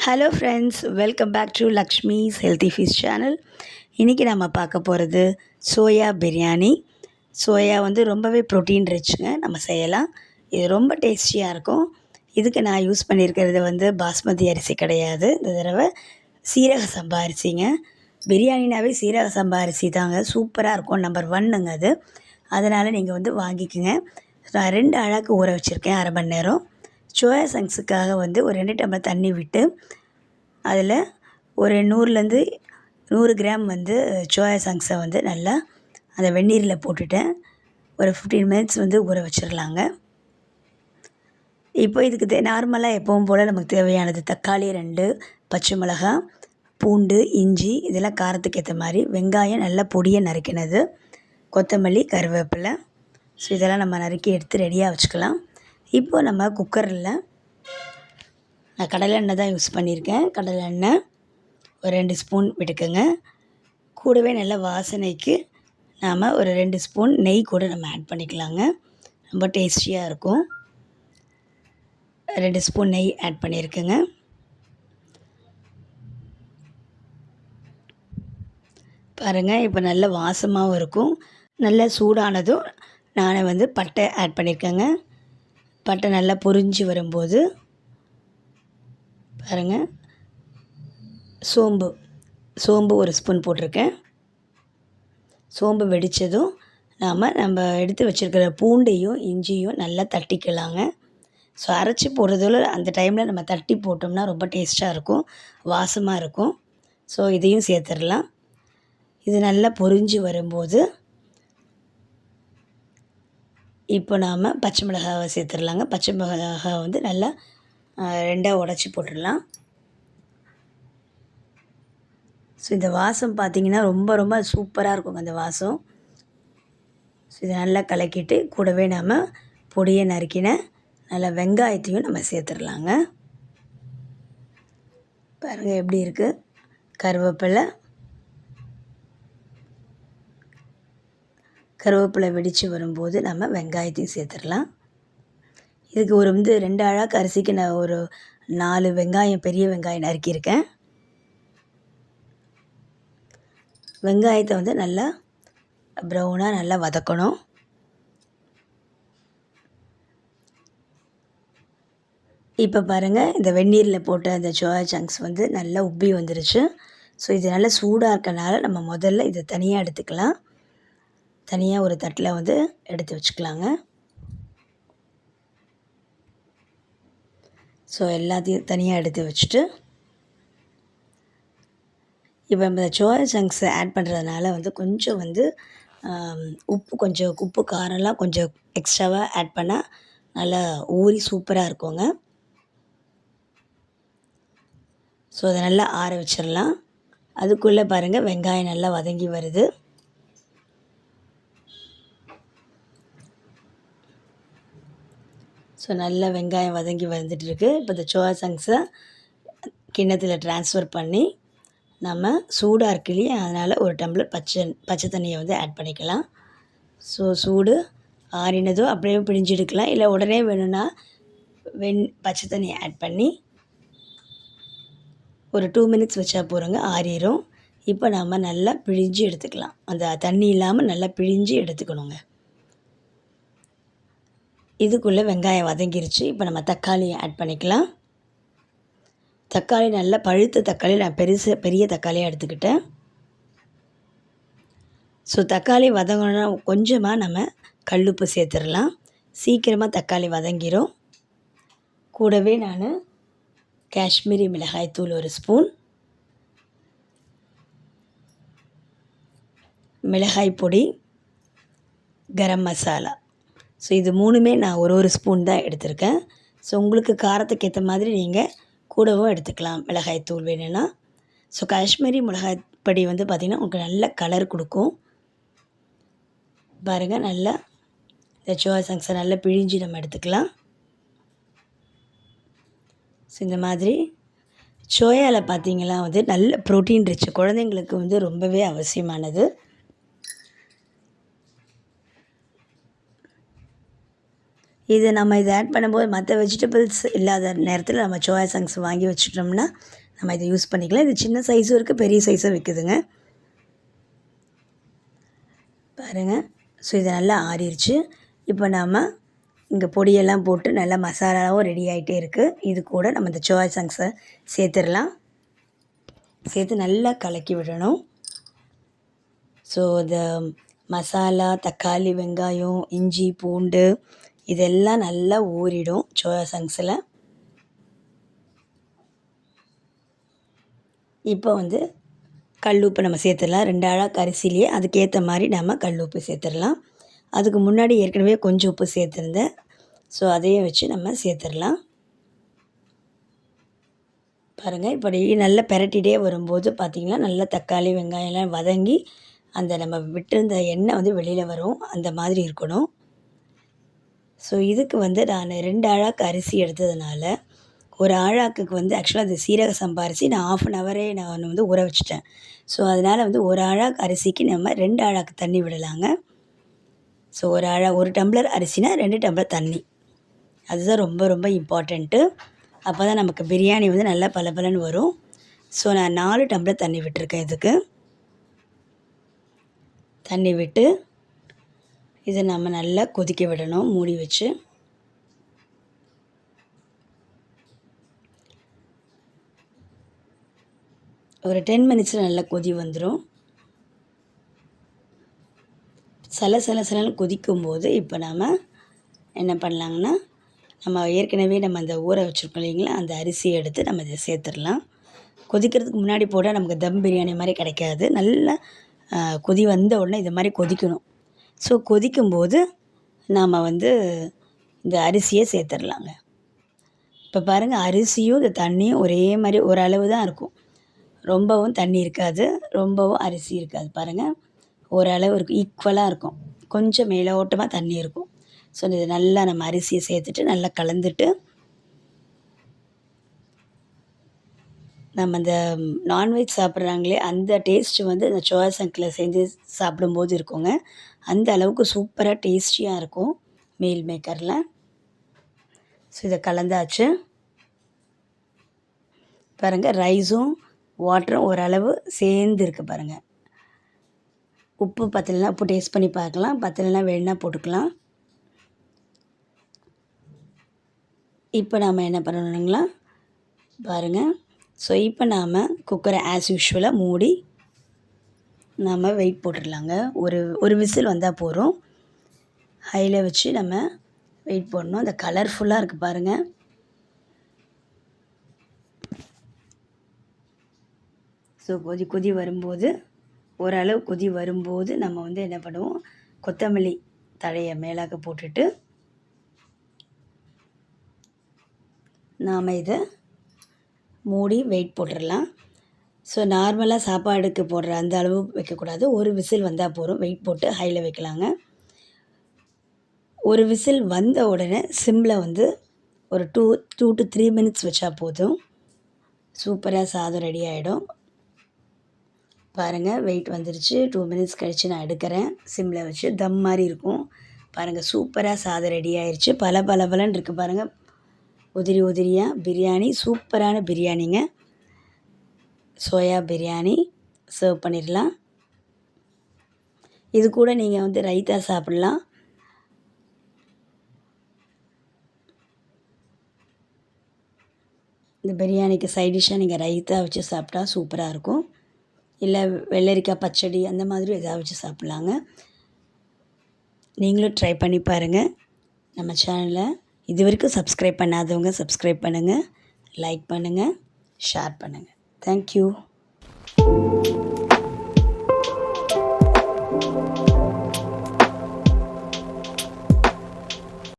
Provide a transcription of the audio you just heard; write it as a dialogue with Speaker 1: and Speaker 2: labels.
Speaker 1: Hello friends, welcome back to Lakshmi's healthy fish channel. இன்றைக்கி நம்ம பார்க்க போகிறது சோயா பிரியாணி. சோயா ரொம்பவே ப்ரோட்டீன் ரிச்சுங்க. நம்ம செய்யலாம். இது ரொம்ப டேஸ்டியாக இருக்கும். இதுக்கு நான் யூஸ் பண்ணியிருக்கிறது பாஸ்மதி அரிசி கிடையாது. இந்த தடவை சீரக சம்பா அரிசிங்க. பிரியாணினாவே சீரக சம்பா அரிசி தாங்க சூப்பராக இருக்கும். நம்பர் 1ங்க அது. அதனால் நீங்கள் வாங்கிக்கோங்க. நான் 2 அழகு ஊற வச்சுருக்கேன், அரை மணி நேரம். சோயா சங்க்ஸுக்காக ஒரு 2 டம்ளர் தண்ணி விட்டு அதில் ஒரு 100லேருந்து 100 கிராம் சோயா சங்க்ஸை நல்லா அந்த வெந்நீரில் போட்டுட்டேன். ஒரு 15 மினிட்ஸ் ஊற வச்சிடலாங்க. இப்போ இதுக்கு நார்மலாக எப்பவும் போல் நமக்கு தேவையானது தக்காளி 2, பச்சை மிளகாய், பூண்டு, இஞ்சி, இதெல்லாம் காரத்துக்கு ஏற்ற மாதிரி, வெங்காயம் நல்லா பொடியை நறுக்கினது, கொத்தமல்லி, கருவேப்பிலை. ஸோ இதெல்லாம் நம்ம நறுக்கி எடுத்து ரெடியாக வச்சுக்கலாம். இப்போது நம்ம குக்கரில் நான் கடலை எண்ணெய் தான் யூஸ் பண்ணியிருக்கேன். கடலை எண்ணெய் ஒரு 2 ஸ்பூன் விட்டுக்கோங்க. கூடவே நல்ல வாசனைக்கு நாம் ஒரு 2 ஸ்பூன் நெய் கூட நம்ம ஆட் பண்ணிக்கலாங்க. ரொம்ப டேஸ்டியாக இருக்கும். 2 ஸ்பூன் நெய் ஆட் பண்ணியிருக்கேங்க. பாருங்கள், இப்போ நல்ல வாசமாகவும் இருக்கும். நல்ல சூடானதும் நான் பட்டை ஆட் பண்ணியிருக்கேங்க. பட்டை நல்லா பொரிஞ்சு வரும்போது பாருங்கள், சோம்பு ஒரு ஸ்பூன் போட்டிருக்கேன். சோம்பு வெடித்ததும் நம்ம எடுத்து வச்சுருக்கிற பூண்டையும் இஞ்சியும் நல்லா தட்டிக்கலாங்க. ஸோ அரைச்சி போடுறதோட அந்த டைமில் நம்ம தட்டி போட்டோம்னா ரொம்ப டேஸ்ட்டாக இருக்கும், வாசமாக இருக்கும். ஸோ இதையும் சேர்த்துடலாம். இது நல்லா பொரிஞ்சு வரும்போது இப்போ நாம் பச்சை மிளகாவை சேர்த்துடலாங்க. பச்சை மிளகாய் நல்லா 2ஆக உடச்சி போட்டுடலாம். ஸோ இந்த வாசம் பார்த்திங்கன்னா ரொம்ப ரொம்ப சூப்பராக இருக்குங்க அந்த வாசம். ஸோ இதை நல்லா கலக்கிட்டு கூடவே நாம் பொடியை நறுக்கின நல்லா வெங்காயத்தையும் நம்ம சேர்த்துடலாங்க. பாருங்கள் எப்படி இருக்குது. கருவேப்பிலை வெடித்து வரும்போது நம்ம வெங்காயத்தையும் சேர்த்துடலாம். இதுக்கு ஒரு 2 அழகு அரிசிக்கு நான் ஒரு 4 வெங்காயம், பெரிய வெங்காயம் நறுக்கியிருக்கேன். வெங்காயத்தை நல்லா ப்ரௌனாக நல்லா வதக்கணும். இப்போ பாருங்கள், இந்த வெந்நீரில் போட்ட அந்த சோயா சங்க்ஸ் நல்லா உப்பி வந்துருச்சு. ஸோ இது நல்லா சூடாக இருக்கனால நம்ம முதல்ல இதை தனியாக எடுத்துக்கலாம். தனியாக ஒரு தட்டில் எடுத்து வச்சுக்கலாங்க. ஸோ எல்லாத்தையும் தனியாக எடுத்து வச்சுட்டு இப்போ இந்த சோயா சங்க்ஸை ஆட் பண்ணுறதுனால கொஞ்சம் உப்பு காரம்லாம் கொஞ்சம் எக்ஸ்ட்ராவாக ஆட் பண்ணால் நல்லா ஊறி சூப்பராக இருக்குங்க. ஸோ அதை நல்லா ஆற வச்சிடலாம். அதுக்குள்ளே பாருங்கள், வெங்காயம் நல்லா வதங்கி வருது. ஸோ நல்லா வெங்காயம் வதங்கி வந்துட்டுருக்கு. இப்போ இந்த சோயா சங்க்ஸை கிண்ணத்தில் ட்ரான்ஸ்ஃபர் பண்ணி நம்ம சூடாக இருக்கு இல்லையா, அதனால் ஒரு டம்ளர் பச்சை தண்ணியை ஆட் பண்ணிக்கலாம். ஸோ சூடு ஆறினதும் அப்படியே பிழிஞ்சு எடுக்கலாம். இல்லை உடனே வேணும்னா பச்சை தண்ணியை ஆட் பண்ணி ஒரு 2 மினிட்ஸ் வச்சா போகிறோங்க, ஆறிடும். இப்போ நம்ம நல்லா பிழிஞ்சு எடுத்துக்கலாம். அந்த தண்ணி இல்லாமல் நல்லா பிழிஞ்சு எடுத்துக்கணுங்க. இதுக்குள்ளே வெங்காயம் வதங்கிருச்சு. இப்போ நம்ம தக்காளியை ஆட் பண்ணிக்கலாம். தக்காளி நல்லா பழுத்த தக்காளி நான் பெரிய தக்காளியாக எடுத்துக்கிட்டேன். ஸோ தக்காளி வதங்கணுன்னா கொஞ்சமாக நம்ம கல்லுப்பு சேர்த்துடலாம். சீக்கிரமாக தக்காளி வதங்கிடும். கூடவே நான் காஷ்மீரி மிளகாய் தூள் ஒரு ஸ்பூன், மிளகாய் பொடி, கரம் மசாலா, ஸோ இது 3மே நான் ஒரு ஸ்பூன் தான் எடுத்திருக்கேன். ஸோ உங்களுக்கு காரத்துக்கு ஏற்ற மாதிரி நீங்கள் கூடவும் எடுத்துக்கலாம் மிளகாய் தூள் வேணும்னா. ஸோ காஷ்மீரி மிளகாய் பொடி பார்த்திங்கன்னா உங்களுக்கு நல்ல கலர் கொடுக்கும். பாருங்கள், நல்லா இந்த சோயா சங்க்ஸை நல்லா பிழிஞ்சு நம்ம எடுத்துக்கலாம். ஸோ இந்த மாதிரி சோயாவில் பார்த்திங்கன்னா நல்ல ப்ரோட்டீன் ரிச், குழந்தைங்களுக்கு ரொம்பவே அவசியமானது. இது நம்ம இதை ஆட் பண்ணும்போது மற்ற வெஜிடபிள்ஸ் இல்லாத நேரத்தில் நம்ம சோயா சங்க்ஸ் வாங்கி வச்சுட்டோம்னா நம்ம இதை யூஸ் பண்ணிக்கலாம். இது சின்ன சைஸும் இருக்குது, பெரிய சைஸும் விற்குதுங்க. பாருங்கள். ஸோ இது நல்லா ஆறிடுச்சு. இப்போ நாம் இங்கே பொடியெல்லாம் போட்டு நல்லா மசாலாவும் ரெடி ஆகிட்டே இருக்குது. இது கூட நம்ம இந்த சோயா சங்க்ஸை சேர்த்துடலாம். சேர்த்து நல்லா கலக்கி விடணும். ஸோ இந்த மசாலா, தக்காளி, வெங்காயம், இஞ்சி, பூண்டு இதெல்லாம் நல்லா ஊறிடும் சோயா சங்க்ஸில். இப்போ வந்து கல் உப்பு நம்ம சேர்த்துடலாம். 2 அழாக்கு அரிசிலேயே அதுக்கேற்ற மாதிரி நம்ம கல் உப்பு சேர்த்துடலாம். அதுக்கு முன்னாடி ஏற்கனவே கொஞ்சம் உப்பு சேர்த்துருந்தேன். ஸோ அதையே வச்சு நம்ம சேர்த்துடலாம். பாருங்கள், இப்படி நல்லா பெரட்டிகிட்டே வரும்போது பார்த்திங்கன்னா நல்லா தக்காளி, வெங்காயம்லாம் வதங்கி அந்த நம்ம விட்டிருந்த எண்ணெய் வந்து வெளியில் வரும். அந்த மாதிரி இருக்கணும். ஸோ இதுக்கு வந்து நான் 2 அழாக்கு அரிசி எடுத்ததுனால ஒரு ஆழாக்குக்கு வந்து ஆக்சுவலாக அது சீரக சம்பா அரிசி நான் 1/2 அன் ஹவரே நான் வந்து ஊற வச்சுட்டேன். ஸோ அதனால் வந்து ஒரு அழாக்கு அரிசிக்கு நம்ம 2 அழாக்கு தண்ணி விடலாங்க. ஸோ ஒரு டம்ளர் அரிசினா 2 டம்ளர் தண்ணி. அதுதான் ரொம்ப ரொம்ப இம்பார்ட்டண்ட்டு. அப்போ தான் நமக்கு பிரியாணி வந்து நல்லா பலபலன்னு வரும். ஸோ நான் 4 டம்ளர் தண்ணி விட்டுருக்கேன். இதுக்கு தண்ணி விட்டு இதை நம்ம நல்லா கொதிக்க விடணும் மூடி வச்சு. ஒரு 10 மினிட்ஸில் நல்லா கொதி வந்துடும். சலன்னு கொதிக்கும்போது இப்போ நாம் என்ன பண்ணலாங்கன்னா, நம்ம ஏற்கனவே நம்ம அந்த ஊற வச்சுருக்கோம் இல்லைங்களா, அந்த அரிசியை எடுத்து நம்ம இதை சேர்த்துடலாம். கொதிக்கிறதுக்கு முன்னாடி போட்டால் நமக்கு தம் பிரியாணி மாதிரி கிடைக்காது. நல்லா கொதி வந்த உடனே இது மாதிரி கொதிக்கணும். ஸோ கொதிக்கும்போது நாம் வந்து இந்த அரிசியை சேர்த்துடலாங்க. இப்போ பாருங்கள், அரிசியும் இந்த தண்ணியும் ஒரே மாதிரி ஓரளவு தான் இருக்கும். ரொம்பவும் தண்ணி இருக்காது, ரொம்பவும் அரிசி இருக்காது. பாருங்கள், ஓரளவு இருக்கும், ஈக்குவலாக இருக்கும். கொஞ்சம் மேலோட்டமாக தண்ணி இருக்கும். ஸோ இது நல்லா நம்ம அரிசியை சேர்த்துட்டு நல்லா கலந்துட்டு நம்ம இந்த நான்வெஜ் சாப்பிட்றாங்களே அந்த டேஸ்ட்டு வந்து இந்த சோயா சங்கில் செஞ்சு சாப்பிடும்போது இருக்குங்க. அந்த அளவுக்கு சூப்பராக டேஸ்டியாக இருக்கும் மீல் மேக்கரில். ஸோ இதை கலந்தாச்சு. பாருங்கள், ரைஸும் வாட்டரும் ஓரளவு சேர்ந்து இருக்குது பாருங்கள். உப்பு பத்தலைனா உப்பு டேஸ்ட் பண்ணி பார்க்கலாம், பத்தலைனா வேணுன்னா போட்டுக்கலாம். இப்போ நாம் என்ன பண்ணணுங்களா பாருங்கள். ஸோ இப்போ நாம் குக்கரை ஆஸ் யூஷுவலாக மூடி நாம் வெயிட் போட்டுடலாங்க. ஒரு விசில் வந்தால் போதும். ஹையில் வச்சு நம்ம வெயிட் போடணும். அந்த கலர்ஃபுல்லாக இருக்குது பாருங்கள். ஸோ கொதி வரும்போது ஓரளவு கொதி வரும்போது நம்ம வந்து என்ன பண்ணுவோம், கொத்தமல்லி தழையை மேலாக்க போட்டுட்டு நாம் இதை மூடி வெயிட் போட்டுடலாம். ஸோ நார்மலாக சாப்பாடுக்கு போடுற அந்த அளவு வைக்கக்கூடாது. ஒரு விசில் வந்தால் போதும். வெயிட் போட்டு ஹையில் வைக்கலாங்க. ஒரு விசில் வந்த உடனே சிம்மில் வந்து ஒரு 2 to 3 மினிட்ஸ் வச்சா போதும். சூப்பராக சாதம் ரெடி ஆகிடும். பாருங்கள், வெயிட் வந்துருச்சு. 2 மினிட்ஸ் கழித்து நான் எடுக்கிறேன். சிம்மில் வச்சு தம் மாதிரி இருக்கும். பாருங்கள், சூப்பராக சாதம் ரெடி ஆயிடுச்சு. பலன்னு இருக்குது பாருங்கள். உதிரியாக பிரியாணி, சூப்பரான பிரியாணிங்க. சோயா பிரியாணி சர்வ் பண்ணிடலாம். இது கூட நீங்கள் வந்து ரைத்தா சாப்பிட்லாம். இந்த பிரியாணிக்கு சைட் டிஷ்ஷாக நீங்கள் ரைத்தா வச்சு சாப்பிட்டா சூப்பராக இருக்கும். இல்லை வெள்ளரிக்காய் பச்சடி அந்த மாதிரி எதாவது வச்சு சாப்பிட்லாங்க. நீங்களும் ட்ரை பண்ணி பாருங்கள். நம்ம சேனலை இது வரைக்கும் சப்ஸ்கிரைப் பண்ணாதவங்க சப்ஸ்கிரைப் பண்ணுங்கள், லைக் பண்ணுங்கள், ஷேர் பண்ணுங்கள். தேங்க்யூ.